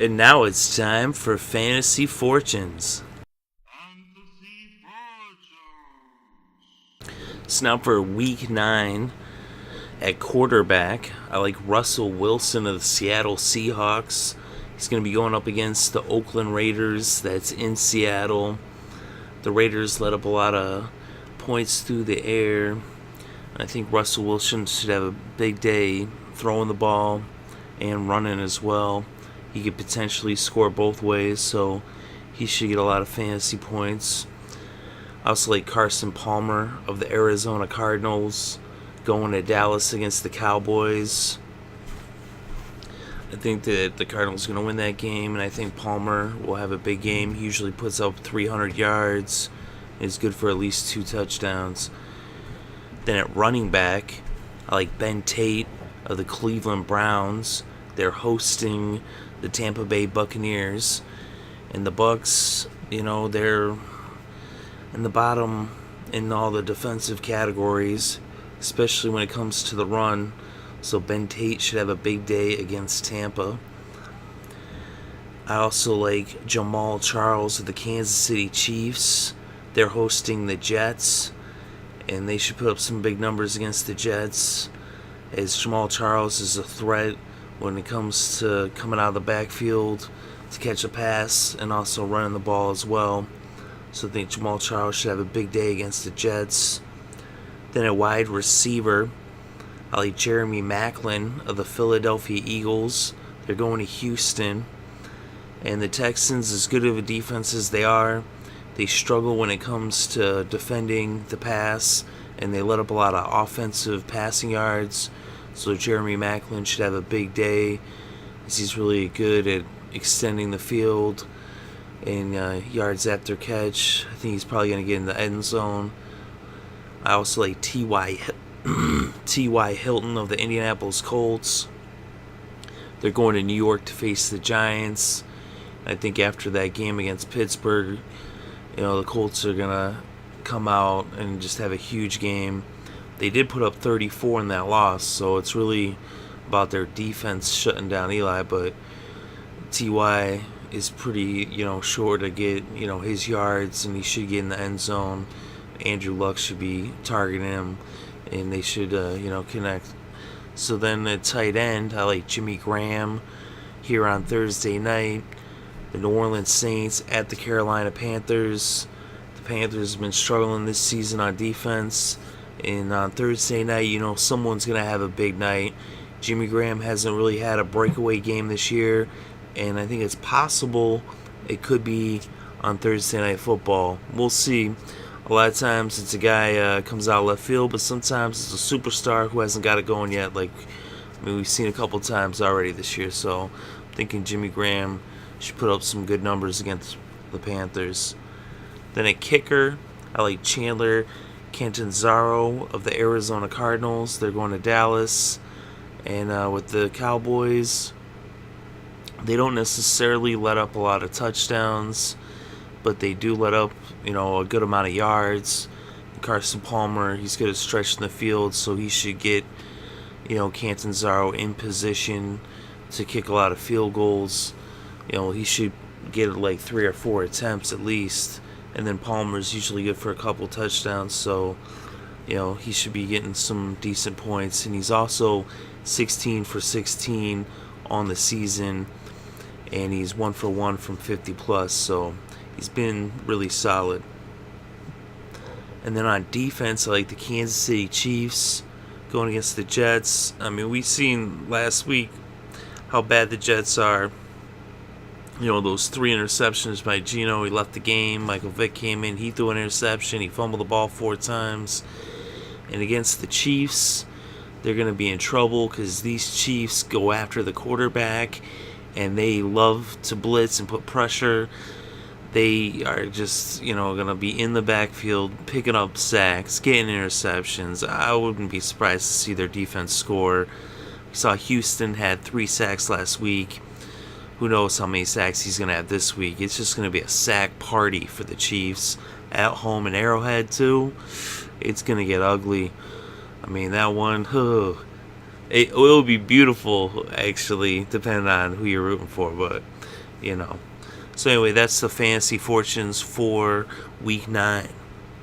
And now it's time for Fantasy Fortunes. So now for week 9 at quarterback, I like Russell Wilson of the Seattle Seahawks. He's going to be going up against the Oakland Raiders. That's in Seattle. The Raiders let up a lot of points through the air. I think Russell Wilson should have a big day throwing the ball and running as well. He could potentially score both ways, so he should get a lot of fantasy points. I also like Carson Palmer of the Arizona Cardinals going to Dallas against the Cowboys. I think that the Cardinals are going to win that game, and I think Palmer will have a big game. He usually puts up 300 yards. Is good for at least 2 touchdowns. Then at running back, I like Ben Tate of the Cleveland Browns. They're hosting the Tampa Bay Buccaneers. And the Bucs, they're in the bottom in all the defensive categories, especially when it comes to the run. So Ben Tate should have a big day against Tampa. I also like Jamaal Charles of the Kansas City Chiefs. They're hosting the Jets, and they should put up some big numbers against the Jets, as Jamaal Charles is a threat when it comes to coming out of the backfield to catch a pass and also running the ball as well. So I think Jamaal Charles should have a big day against the Jets. Then at wide receiver, I like Jeremy Maclin of the Philadelphia Eagles. They're going to Houston. And the Texans, as good of a defense as they are, they struggle when it comes to defending the pass, and they let up a lot of offensive passing yards. So Jeremy Maclin should have a big day, as he's really good at extending the field and yards after catch. I think he's probably going to get in the end zone. I also like T.Y. Hilton of the Indianapolis Colts. They're going to New York to face the Giants. I think after that game against Pittsburgh, the Colts are going to come out and just have a huge game. They did put up 34 in that loss, so it's really about their defense shutting down Eli, but T.Y. is pretty, sure to get, his yards, and he should get in the end zone. Andrew Luck should be targeting him, and they should, connect. So then at tight end, I like Jimmy Graham here on Thursday night. The New Orleans Saints at the Carolina Panthers. The Panthers have been struggling this season on defense. And on Thursday night, someone's going to have a big night. Jimmy Graham hasn't really had a breakaway game this year. And I think it's possible it could be on Thursday Night Football. We'll see. A lot of times it's a guy comes out left field, but sometimes it's a superstar who hasn't got it going yet. We've seen a couple times already this year. So I'm thinking Jimmy Graham should put up some good numbers against the Panthers. Then at kicker, I like Chandler Cantanzaro of the Arizona Cardinals. They're going to Dallas. And with the Cowboys, they don't necessarily let up a lot of touchdowns, but they do let up, a good amount of yards. Carson Palmer, he's good at stretching the field, so he should get, Cantanzaro in position to kick a lot of field goals. He should get 3 or 4 attempts at least. And then Palmer's usually good for a couple touchdowns, so, he should be getting some decent points. And he's also 16 for 16 on the season, and he's 1 for 1 from 50 plus, so he's been really solid. And then on defense, I like the Kansas City Chiefs going against the Jets. We've seen last week how bad the Jets are. Those 3 interceptions by Geno, he left the game. Michael Vick came in, he threw an interception, he fumbled the ball 4 times. And against the Chiefs, they're going to be in trouble because these Chiefs go after the quarterback, and they love to blitz and put pressure. They are just, going to be in the backfield, picking up sacks, getting interceptions. I wouldn't be surprised to see their defense score. We saw Houston had 3 sacks last week. Who knows how many sacks he's going to have this week. It's just going to be a sack party for the Chiefs. At home in Arrowhead, too. It's going to get ugly. That one, It will be beautiful, actually, depending on who you're rooting for. But you know. So anyway, that's the fantasy fortunes for week 9.